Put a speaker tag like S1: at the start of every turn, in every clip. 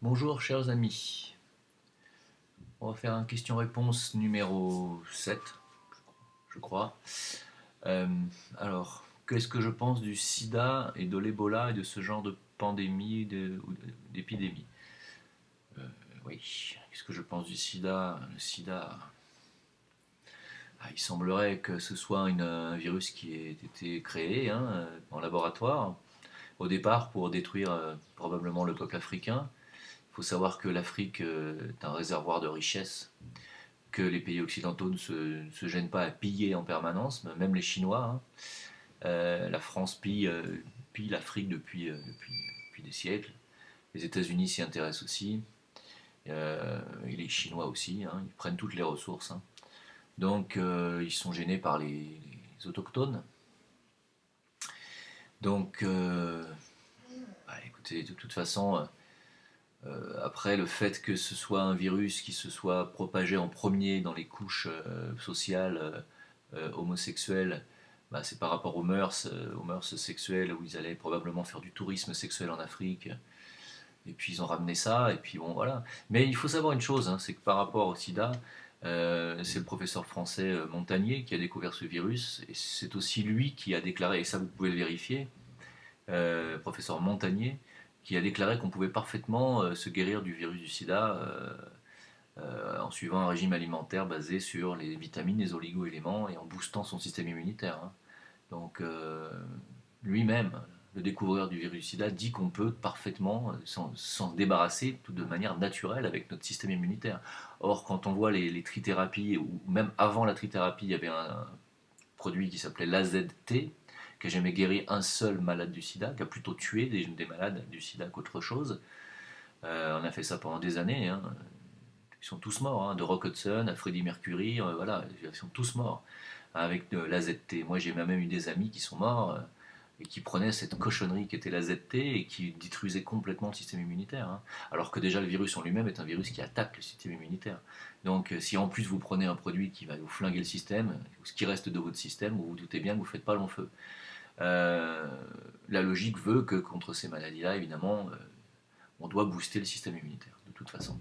S1: Bonjour chers amis, on va faire un question-réponse numéro 7, je crois. Euh, alors, qu'est-ce que je pense du sida et de l'Ebola et de ce genre de pandémie ou d'épidémie? Oui, qu'est-ce que je pense du sida? Le sida, il semblerait que ce soit un virus qui ait été créé en laboratoire, au départ pour détruire probablement le peuple africain. Il faut savoir que l'Afrique est un réservoir de richesses que les pays occidentaux ne se gênent pas à piller en permanence, même les Chinois. La France pille l'Afrique depuis des siècles. Les États-Unis s'y intéressent aussi. Et les Chinois aussi. Ils prennent toutes les ressources. Donc ils sont gênés par les autochtones. Donc, écoutez, de toute façon, après le fait que ce soit un virus qui se soit propagé en premier dans les couches sociales homosexuels, c'est par rapport aux mœurs sexuelles où ils allaient probablement faire du tourisme sexuel en Afrique. Et puis ils ont ramené ça, et puis bon voilà. Mais il faut savoir une chose, c'est que par rapport au sida, c'est le professeur français Montagnier qui a découvert ce virus, et c'est aussi lui qui a déclaré, et ça vous pouvez le vérifier, professeur Montagnier, qui a déclaré qu'on pouvait parfaitement se guérir du virus du sida en suivant un régime alimentaire basé sur les vitamines, les oligo-éléments et en boostant son système immunitaire. Donc lui-même, le découvreur du virus du sida, dit qu'on peut parfaitement s'en débarrasser tout de manière naturelle avec notre système immunitaire. Or, quand on voit les trithérapies, ou même avant la trithérapie, il y avait un produit qui s'appelait l'AZT, qui n'a jamais guéri un seul malade du sida, qui a plutôt tué des malades du sida qu'autre chose. On a fait ça pendant des années. Ils sont tous morts, de Rock Hudson à Freddie Mercury, voilà, ils sont tous morts avec l'AZT. Moi j'ai même eu des amis qui sont morts et qui prenaient cette cochonnerie qui était l'AZT et qui détruisait complètement le système immunitaire. Alors que déjà le virus en lui-même est un virus qui attaque le système immunitaire. Donc si en plus vous prenez un produit qui va vous flinguer le système, ce qui reste de votre système, vous vous doutez bien que vous ne faites pas long feu. Euh, la logique veut que contre ces maladies-là, évidemment, on doit booster le système immunitaire, de toute façon.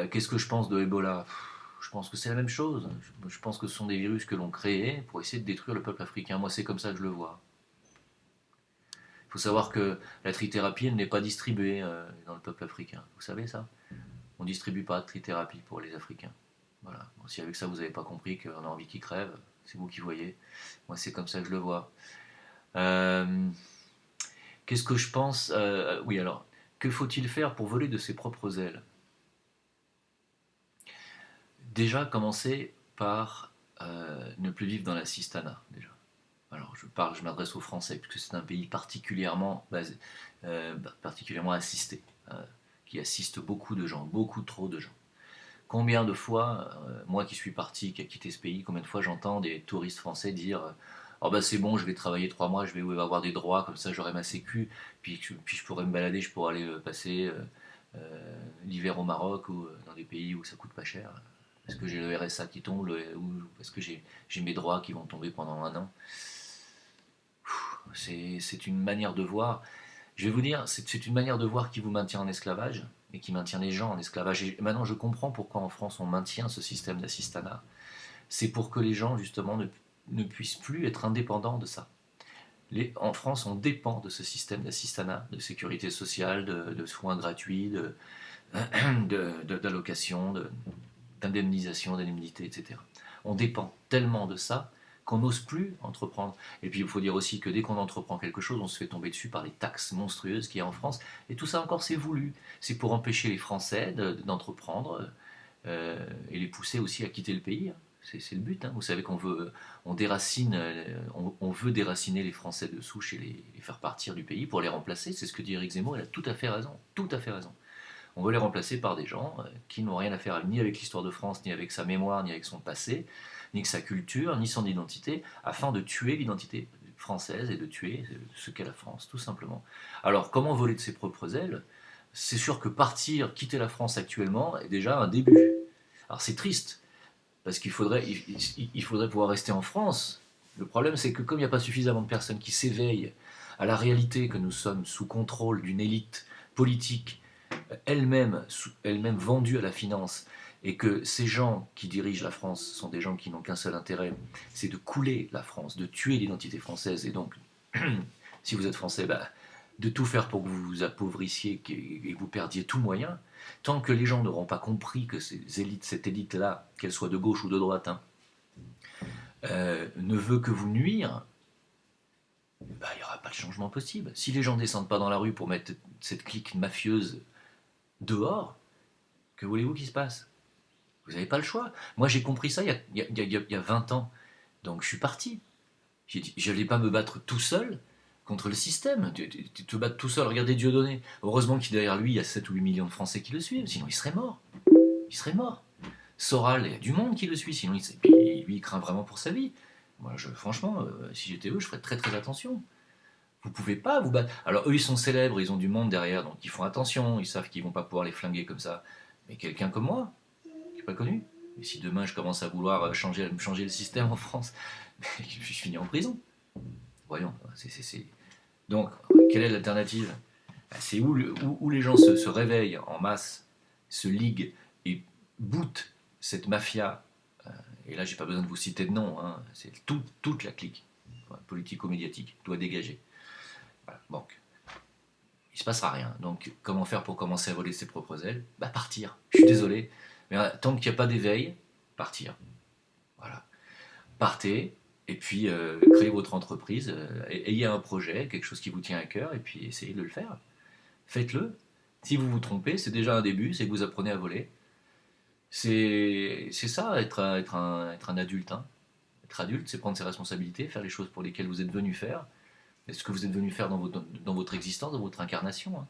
S1: Qu'est-ce que je pense de Ebola? Je pense que c'est la même chose. Je pense que ce sont des virus que l'on crée pour essayer de détruire le peuple africain. Moi, c'est comme ça que je le vois. Il faut savoir que la trithérapie, elle n'est pas distribuée dans le peuple africain. Vous savez ça? On ne distribue pas de trithérapie pour les Africains. Voilà. Bon, si avec ça vous n'avez pas compris qu'on a envie qu'ils crèvent, c'est vous qui voyez. Moi, c'est comme ça que je le vois. Euh, Qu'est-ce que je pense? Oui, alors, que faut-il faire pour voler de ses propres ailes? Déjà, commencer par ne plus vivre dans la cistana, déjà. Alors, je m'adresse aux Français, puisque c'est un pays particulièrement assisté, qui assiste beaucoup de gens, beaucoup trop de gens. Combien de fois, moi qui suis parti, qui a quitté ce pays, combien de fois j'entends des touristes français dire oh bah c'est bon, je vais travailler 3 mois, je vais avoir des droits, comme ça j'aurai ma sécu, puis je pourrai me balader, je pourrai aller passer l'hiver au Maroc ou dans des pays où ça coûte pas cher. Parce que j'ai le RSA qui tombe, ou parce que j'ai mes droits qui vont tomber pendant un an. C'est une manière de voir. Je vais vous dire, c'est une manière de voir qui vous maintient en esclavage et qui maintient les gens en esclavage. Et maintenant, je comprends pourquoi en France on maintient ce système d'assistanat. C'est pour que les gens, justement, ne puissent plus être indépendants de ça. En France, on dépend de ce système d'assistanat, de sécurité sociale, de soins gratuits, d'allocations, d'indemnisation, d'indemnité, etc. On dépend tellement de ça qu'on n'ose plus entreprendre. Et puis il faut dire aussi que dès qu'on entreprend quelque chose, on se fait tomber dessus par les taxes monstrueuses qu'il y a en France. Et tout ça encore, c'est voulu. C'est pour empêcher les Français d'entreprendre et les pousser aussi à quitter le pays. C'est le but. Vous savez qu'on veut, on veut déraciner les Français de souche et les faire partir du pays pour les remplacer. C'est ce que dit Eric Zemmour. Il a tout à fait raison. Tout à fait raison. On veut les remplacer par des gens qui n'ont rien à faire ni avec l'histoire de France, ni avec sa mémoire, ni avec son passé, ni avec sa culture, ni son identité, afin de tuer l'identité française et de tuer ce qu'est la France, tout simplement. Alors, comment voler de ses propres ailes? C'est sûr que partir, quitter la France actuellement est déjà un début. Alors c'est triste, parce qu'il faudrait pouvoir rester en France. Le problème, c'est que comme il n'y a pas suffisamment de personnes qui s'éveillent à la réalité que nous sommes sous contrôle d'une élite politique elle-même vendue à la finance, et que ces gens qui dirigent la France sont des gens qui n'ont qu'un seul intérêt, c'est de couler la France, de tuer l'identité française, et donc, si vous êtes français, bah, de tout faire pour que vous vous appauvrissiez et que vous perdiez tout moyen, tant que les gens n'auront pas compris que cette élite-là, qu'elle soit de gauche ou de droite, hein, ne veut que vous nuire, bah, il n'y aura pas de changement possible. Si les gens ne descendent pas dans la rue pour mettre cette clique mafieuse dehors, que voulez-vous qu'il se passe? Vous n'avez pas le choix. Moi, j'ai compris ça il y a 20 ans. Donc, je suis parti. J'ai dit, je n'allais pas me battre tout seul contre le système. Tu te battre tout seul, regardez Dieudonné. Heureusement qu'il derrière lui, il y a 7 ou 8 millions de Français qui le suivent, sinon il serait mort. Il serait mort. Soral, il y a du monde qui le suit, sinon lui, il craint vraiment pour sa vie. Moi, franchement, si j'étais eux, je ferais très très attention. Vous pouvez pas vous battre. Alors eux, ils sont célèbres, ils ont du monde derrière, donc ils font attention, ils savent qu'ils vont pas pouvoir les flinguer comme ça. Mais quelqu'un comme moi, qui n'est pas connu, et si demain je commence à vouloir changer le système en France, je finis en prison. Voyons, donc quelle est l'alternative? C'est où les gens se réveillent en masse, se liguent et boutent cette mafia. Et là, j'ai pas besoin de vous citer de nom, hein, c'est toute la clique politico-médiatique doit dégager. Voilà, donc, il se passera rien. Donc, comment faire pour commencer à voler ses propres ailes? Bah, partir. Je suis désolé, mais tant qu'il n'y a pas d'éveil, partir. Voilà. Partez, et puis créez votre entreprise, ayez un projet, quelque chose qui vous tient à cœur, et puis essayez de le faire. Faites-le. Si vous vous trompez, c'est déjà un début, c'est que vous apprenez à voler. C'est ça, être un adulte. Hein. Être adulte, c'est prendre ses responsabilités, faire les choses pour lesquelles vous êtes venu faire. Et ce que vous êtes venu faire dans votre existence, dans votre incarnation. Hein.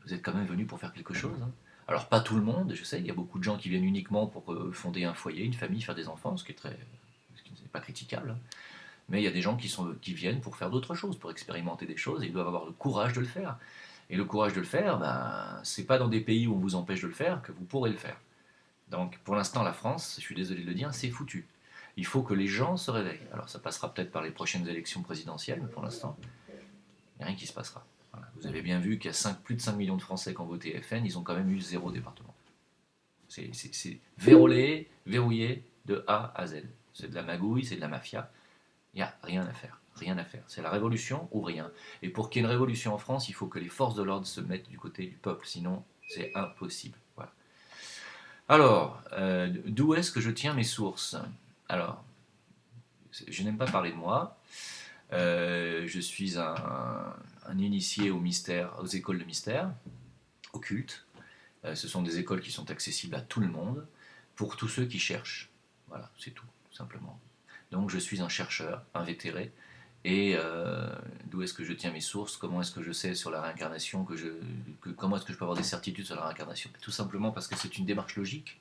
S1: Vous êtes quand même venu pour faire quelque chose. Hein. Alors pas tout le monde, je sais, il y a beaucoup de gens qui viennent uniquement pour fonder un foyer, une famille, faire des enfants, ce qui n'est pas critiquable. Hein. Mais il y a des gens qui viennent pour faire d'autres choses, pour expérimenter des choses, et ils doivent avoir le courage de le faire. Et le courage de le faire, ben, c'est pas dans des pays où on vous empêche de le faire que vous pourrez le faire. Donc pour l'instant, la France, je suis désolé de le dire, c'est foutu. Il faut que les gens se réveillent. Alors ça passera peut-être par les prochaines élections présidentielles, mais pour l'instant, il n'y a rien qui se passera. Voilà. Vous avez bien vu qu'il y a plus de 5 millions de Français qui ont voté FN, ils ont quand même eu 0 département. C'est verrouillé, verrouillé de A à Z. C'est de la magouille, c'est de la mafia. Il n'y a rien à faire. Rien à faire. C'est la révolution ou rien. Et pour qu'il y ait une révolution en France, il faut que les forces de l'ordre se mettent du côté du peuple. Sinon, c'est impossible. Voilà. Alors, d'où est-ce que je tiens mes sources? Alors, je n'aime pas parler de moi. Je suis un initié au mystère, aux écoles de mystère, occultes. Ce sont des écoles qui sont accessibles à tout le monde, pour tous ceux qui cherchent. Voilà, c'est tout simplement. Donc je suis un chercheur, invétéré, et d'où est-ce que je tiens mes sources? Comment est-ce que je sais sur la réincarnation comment est-ce que je peux avoir des certitudes sur la réincarnation? Tout simplement parce que c'est une démarche logique.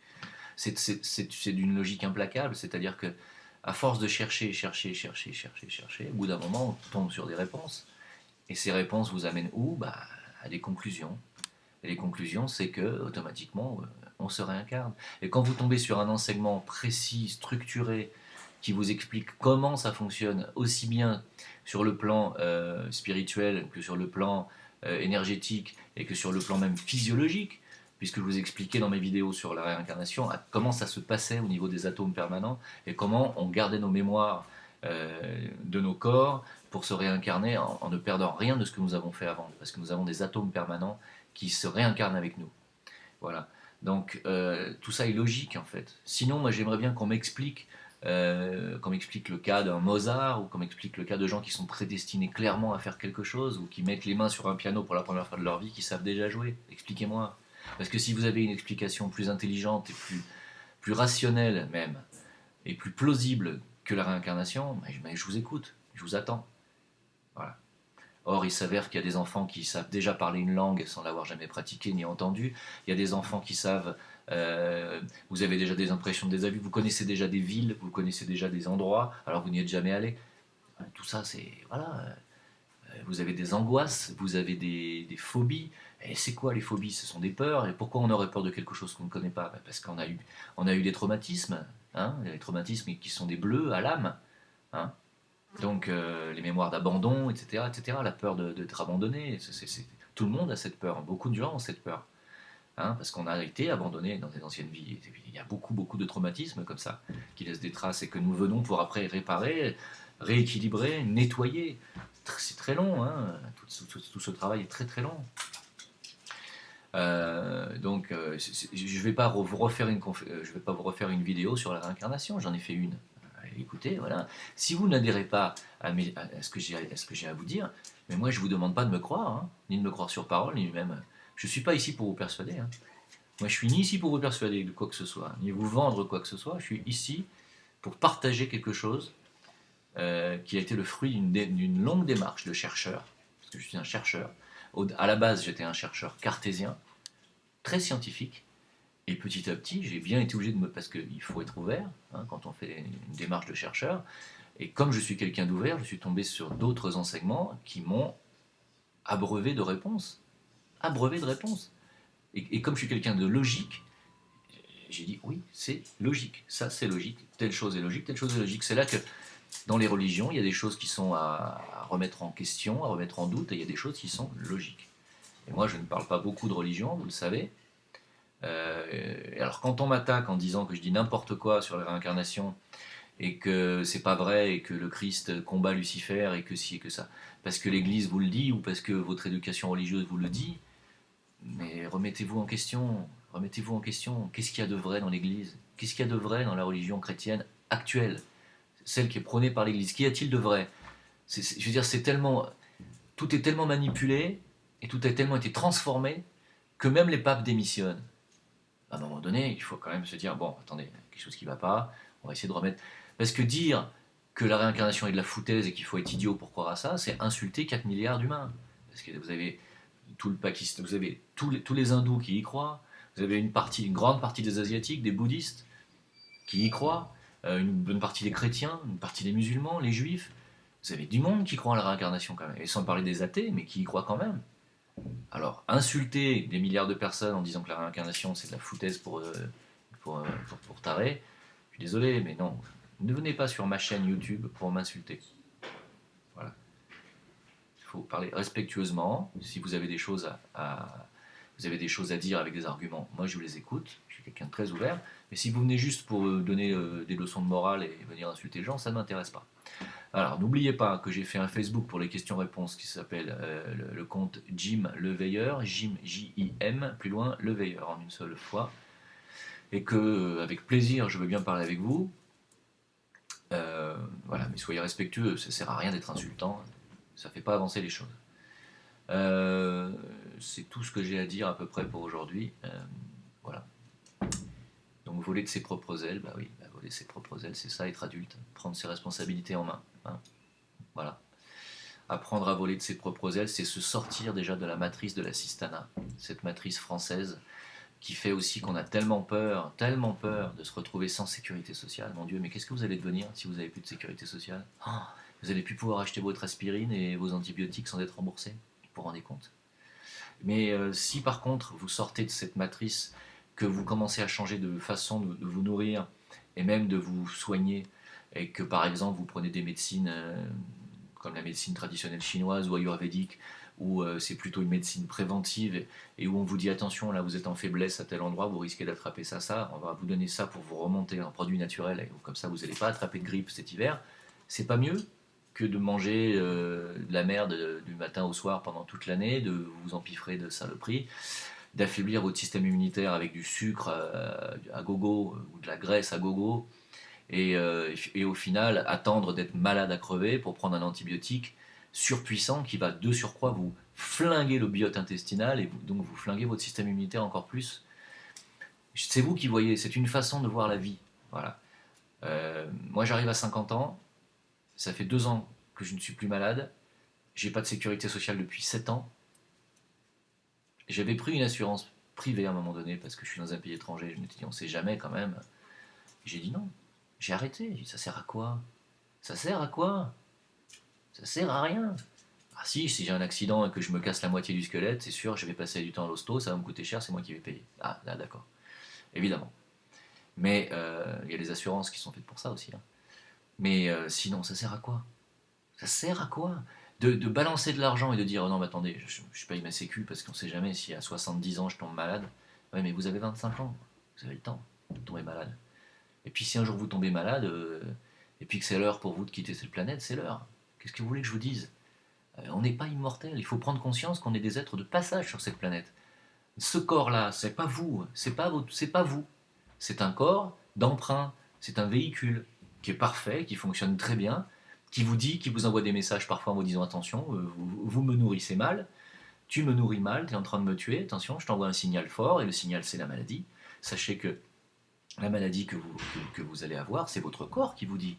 S1: C'est d'une logique implacable, c'est-à-dire que à force de chercher, au bout d'un moment, on tombe sur des réponses. Et ces réponses vous amènent où? Bah, à des conclusions. Et les conclusions, c'est que automatiquement, on se réincarne. Et quand vous tombez sur un enseignement précis, structuré, qui vous explique comment ça fonctionne, aussi bien sur le plan spirituel que sur le plan énergétique et que sur le plan même physiologique, puisque je vous expliquais dans mes vidéos sur la réincarnation comment ça se passait au niveau des atomes permanents et comment on gardait nos mémoires de nos corps pour se réincarner en ne perdant rien de ce que nous avons fait avant, parce que nous avons des atomes permanents qui se réincarnent avec nous. Voilà. Donc tout ça est logique en fait. Sinon, moi j'aimerais bien qu'on m'explique le cas d'un Mozart, ou qu'on m'explique le cas de gens qui sont prédestinés clairement à faire quelque chose, ou qui mettent les mains sur un piano pour la première fois de leur vie, qui savent déjà jouer. Expliquez-moi. Parce que si vous avez une explication plus intelligente et plus rationnelle même, et plus plausible que la réincarnation, je vous écoute, je vous attends. Voilà. Or, il s'avère qu'il y a des enfants qui savent déjà parler une langue sans l'avoir jamais pratiquée ni entendue. Il y a des enfants qui savent... vous avez déjà des impressions des avis, vous connaissez déjà des villes, vous connaissez déjà des endroits, alors vous n'y êtes jamais allé. Tout ça, c'est... Voilà. Vous avez des angoisses, vous avez des phobies. Et c'est quoi les phobies? Ce sont des peurs. Et pourquoi on aurait peur de quelque chose qu'on ne connaît pas? Parce qu'on a eu des traumatismes. Hein, des traumatismes qui sont des bleus à l'âme. Hein. Donc les mémoires d'abandon, etc., etc., la peur d'être abandonné, tout le monde a cette peur, beaucoup de gens ont cette peur. hein, parce qu'on a été abandonné dans des anciennes vies. Il y a beaucoup, beaucoup de traumatismes comme ça, qui laissent des traces et que nous venons pour après réparer, rééquilibrer, nettoyer. C'est très long, hein, tout ce travail est très très long. Donc, je ne vais pas vous refaire une vidéo sur la réincarnation, j'en ai fait une. Écoutez, voilà. Si vous n'adhérez pas à ce que j'ai à vous dire, mais moi je ne vous demande pas de me croire, hein, ni de me croire sur parole, ni même. Je ne suis pas ici pour vous persuader. Hein. Moi je suis ni ici pour vous persuader de quoi que ce soit, ni vous vendre quoi que ce soit. Je suis ici pour partager quelque chose qui a été le fruit d'une longue démarche de chercheur, parce que je suis un chercheur. À la base, j'étais un chercheur cartésien, très scientifique, et petit à petit, j'ai bien été obligé de me... Parce qu'il faut être ouvert, hein, quand on fait une démarche de chercheur, et comme je suis quelqu'un d'ouvert, je suis tombé sur d'autres enseignements qui m'ont abreuvé de réponses. Abreuvé de réponses. Et comme je suis quelqu'un de logique, j'ai dit oui, c'est logique. Ça, c'est logique. Telle chose est logique, telle chose est logique. C'est là que dans les religions, il y a des choses qui sont à remettre en question, à remettre en doute, et il y a des choses qui sont logiques. Et moi, je ne parle pas beaucoup de religion, vous le savez. Alors, quand on m'attaque en disant que je dis n'importe quoi sur la réincarnation, et que c'est pas vrai, et que le Christ combat Lucifer, et que ci et que ça, parce que l'Église vous le dit, ou parce que votre éducation religieuse vous le dit, mais remettez-vous en question. Remettez-vous en question. Qu'est-ce qu'il y a de vrai dans l'Église? Qu'est-ce qu'il y a de vrai dans la religion chrétienne actuelle? Celle qui est prônée par l'Église. Qu'y a-t-il de vrai? Je veux dire, c'est tellement, tout est tellement manipulé et tout a tellement été transformé que même les papes démissionnent. À un moment donné, il faut quand même se dire bon, attendez, il y a quelque chose qui ne va pas. On va essayer de remettre. Parce que dire que la réincarnation est de la foutaise et qu'il faut être idiot pour croire à ça, c'est insulter 4 milliards d'humains. Parce que vous avez tout le Pakistan, vous avez tous les hindous qui y croient. Vous avez une grande partie des asiatiques, des bouddhistes qui y croient, une bonne partie des chrétiens, une partie des musulmans, les juifs. Vous avez du monde qui croit à la réincarnation quand même, et sans parler des athées, mais qui y croient quand même. Alors, insulter des milliards de personnes en disant que la réincarnation c'est de la foutaise pour taré, je suis désolé, mais non. Ne venez pas sur ma chaîne YouTube pour m'insulter. Voilà. Il faut parler respectueusement. Si vous avez des choses vous avez des choses à dire avec des arguments, moi je vous les écoute. Je suis quelqu'un de très ouvert. Mais si vous venez juste pour donner des leçons de morale et venir insulter les gens, ça ne m'intéresse pas. Alors, n'oubliez pas que j'ai fait un Facebook pour les questions-réponses qui s'appelle le compte Jim Le Veilleur, Jim, J-I-M, plus loin, Le Veilleur, en une seule fois. Et que, avec plaisir, je veux bien parler avec vous. Voilà, mais soyez respectueux, ça sert à rien d'être insultant, ça fait pas avancer les choses. C'est tout ce que j'ai à dire à peu près pour aujourd'hui. Voilà. Donc voler de ses propres ailes, bah oui, voler de ses propres ailes, c'est ça être adulte, prendre ses responsabilités en main. Hein. Voilà. Apprendre à voler de ses propres ailes, c'est se sortir déjà de la matrice de la Sistana, cette matrice française qui fait aussi qu'on a tellement peur de se retrouver sans sécurité sociale. Mon Dieu, mais qu'est-ce que vous allez devenir si vous n'avez plus de sécurité sociale? Vous n'allez plus pouvoir acheter votre aspirine et vos antibiotiques sans être remboursé. Vous vous rendez compte? Mais si par contre vous sortez de cette matrice, que vous commencez à changer de façon de vous nourrir et même de vous soigner, et que par exemple vous prenez des médecines comme la médecine traditionnelle chinoise ou ayurvédique, où c'est plutôt une médecine préventive et où on vous dit attention, là vous êtes en faiblesse à tel endroit, vous risquez d'attraper ça, on va vous donner ça pour vous remonter en produit naturel, et comme ça vous n'allez pas attraper de grippe cet hiver, c'est pas mieux que de manger de la merde du matin au soir pendant toute l'année, de vous empiffrer de saloperies, d'affaiblir votre système immunitaire avec du sucre à gogo ou de la graisse à gogo, et au final attendre d'être malade à crever pour prendre un antibiotique surpuissant qui va de surcroît vous flinguer le biote intestinal et donc vous flinguer votre système immunitaire encore plus. C'est vous qui voyez, c'est une façon de voir la vie. Voilà. Moi j'arrive à 50 ans, ça fait 2 ans que je ne suis plus malade, j'ai pas de sécurité sociale depuis 7 ans. J'avais pris une assurance privée à un moment donné parce que je suis dans un pays étranger, je me suis dit on sait jamais quand même. J'ai dit non, j'ai arrêté. J'ai dit, ça sert à quoi? Ça sert à quoi? Ça sert à rien. Ah si j'ai un accident et que je me casse la moitié du squelette, c'est sûr, je vais passer du temps à l'hosto, ça va me coûter cher, c'est moi qui vais payer. Ah là d'accord, évidemment. Mais il y a des assurances qui sont faites pour ça aussi. Hein. Mais sinon, ça sert à quoi? Ça sert à quoi de balancer de l'argent et de dire oh non mais attendez, je paye ma sécu parce qu'on sait jamais si à 70 ans je tombe malade. Ouais, mais vous avez 25 ans, vous avez le temps de tomber malade. Et puis si un jour vous tombez malade, et puis que c'est l'heure pour vous de quitter cette planète, c'est l'heure. Qu'est-ce que vous voulez que je vous dise? On n'est pas immortel, il faut prendre conscience qu'on est des êtres de passage sur cette planète. Ce corps-là, c'est pas vous, c'est pas vous. C'est un corps d'emprunt, c'est un véhicule qui est parfait, qui fonctionne très bien, qui vous dit, qui vous envoie des messages parfois en vous disant attention, vous me nourrissez mal, tu me nourris mal, tu es en train de me tuer, attention, je t'envoie un signal fort, et le signal c'est la maladie. Sachez que la maladie que vous allez avoir, c'est votre corps qui vous dit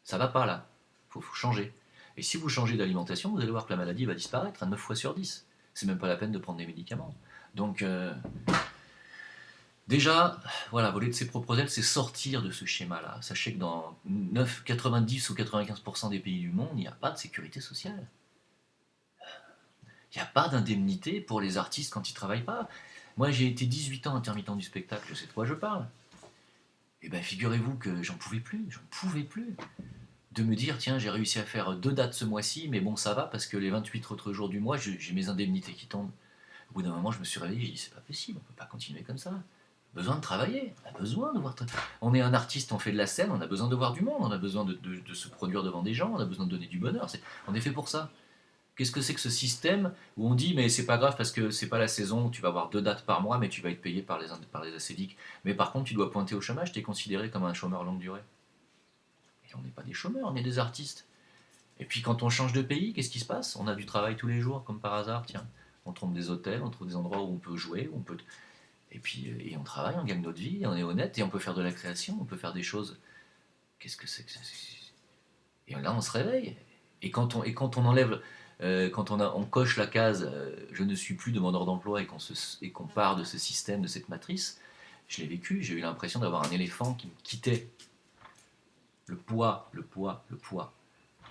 S1: ça va pas là, faut changer. Et si vous changez d'alimentation, vous allez voir que la maladie va disparaître à 9 fois sur 10. C'est même pas la peine de prendre des médicaments. Donc, déjà, voilà, voler de ses propres ailes, c'est sortir de ce schéma-là. Sachez que dans 90 ou 95% des pays du monde, il n'y a pas de sécurité sociale. Il n'y a pas d'indemnité pour les artistes quand ils ne travaillent pas. Moi, j'ai été 18 ans intermittent du spectacle, je sais de quoi je parle. Et bien, figurez-vous que j'en pouvais plus, de me dire, tiens, j'ai réussi à faire 2 dates ce mois-ci, mais bon, ça va, parce que les 28 autres jours du mois, j'ai mes indemnités qui tombent. Au bout d'un moment, je me suis réveillé, j'ai dit, c'est pas possible, on peut pas continuer comme ça. Besoin de travailler, on a besoin de voir. On est un artiste, on fait de la scène, on a besoin de voir du monde, on a besoin de se produire devant des gens, on a besoin de donner du bonheur. On est fait pour ça. Qu'est-ce que c'est que ce système où on dit mais c'est pas grave parce que c'est pas la saison, tu vas avoir 2 dates par mois, mais tu vas être payé par les acédiques. Mais par contre, tu dois pointer au chômage, tu es considéré comme un chômeur longue durée. Et on n'est pas des chômeurs, on est des artistes. Et puis quand on change de pays, qu'est-ce qui se passe? On a du travail tous les jours, comme par hasard, tiens. On trouve des hôtels, on trouve des endroits où on peut jouer, où on peut. Et puis et on travaille, on gagne notre vie, on est honnête et on peut faire de la création, on peut faire des choses. Qu'est-ce que c'est que ça? Et là, on se réveille. Et quand on enlève, quand on coche la case je ne suis plus demandeur d'emploi et qu'on part de ce système, de cette matrice, je l'ai vécu, j'ai eu l'impression d'avoir un éléphant qui me quittait. Le poids, le poids, le poids.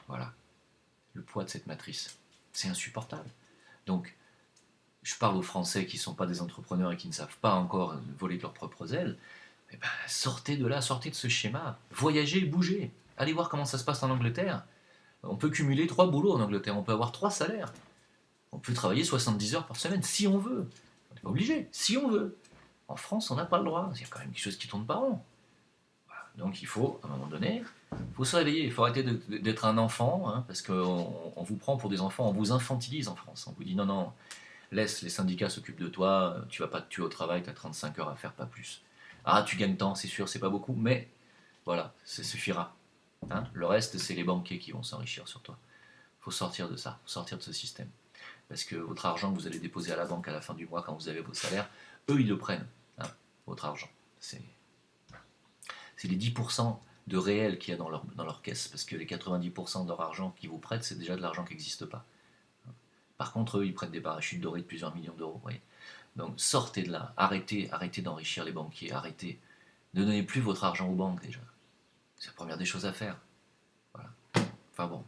S1: Voilà, le poids de cette matrice. C'est insupportable. Donc, je parle aux Français qui ne sont pas des entrepreneurs et qui ne savent pas encore voler de leurs propres ailes. Eh ben, sortez de là, sortez de ce schéma. Voyagez, bougez. Allez voir comment ça se passe en Angleterre. On peut cumuler 3 boulots en Angleterre, on peut avoir 3 salaires. On peut travailler 70 heures par semaine si on veut. On n'est pas obligé, si on veut. En France, on n'a pas le droit. Il y a quand même quelque chose qui tourne pas rond. Voilà. Donc il faut, à un moment donné, il faut se réveiller. Il faut arrêter d'être un enfant, hein, parce qu'on vous prend pour des enfants, on vous infantilise en France. On vous dit non, non, laisse, les syndicats s'occupent de toi, tu vas pas te tuer au travail, tu as 35 heures à faire, pas plus. Ah, tu gagnes tant, c'est sûr, c'est pas beaucoup, mais voilà, ça suffira. Hein. Le reste, c'est les banquiers qui vont s'enrichir sur toi. Il faut sortir de ça, faut sortir de ce système. Parce que votre argent que vous allez déposer à la banque à la fin du mois quand vous avez vos salaires, eux, ils le prennent, hein, votre argent. C'est les 10% de réel qu'il y a dans leur caisse, parce que les 90% de leur argent qu'ils vous prêtent, c'est déjà de l'argent qui n'existe pas. Par contre, eux, ils prennent des parachutes dorés de plusieurs millions d'euros. Voyez. Donc sortez de là, arrêtez d'enrichir les banquiers, arrêtez. Ne donnez plus votre argent aux banques déjà. C'est la première des choses à faire. Voilà. Enfin bon.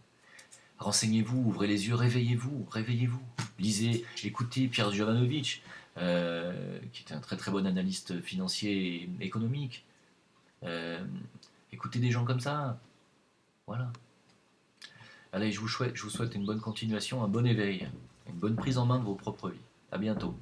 S1: Renseignez-vous, ouvrez les yeux, réveillez-vous, réveillez-vous. Lisez, écoutez Pierre Jovanovic, qui était un très très bon analyste financier et économique. Écoutez des gens comme ça. Voilà. Allez, je vous souhaite une bonne continuation, un bon éveil, une bonne prise en main de vos propres vies. À bientôt.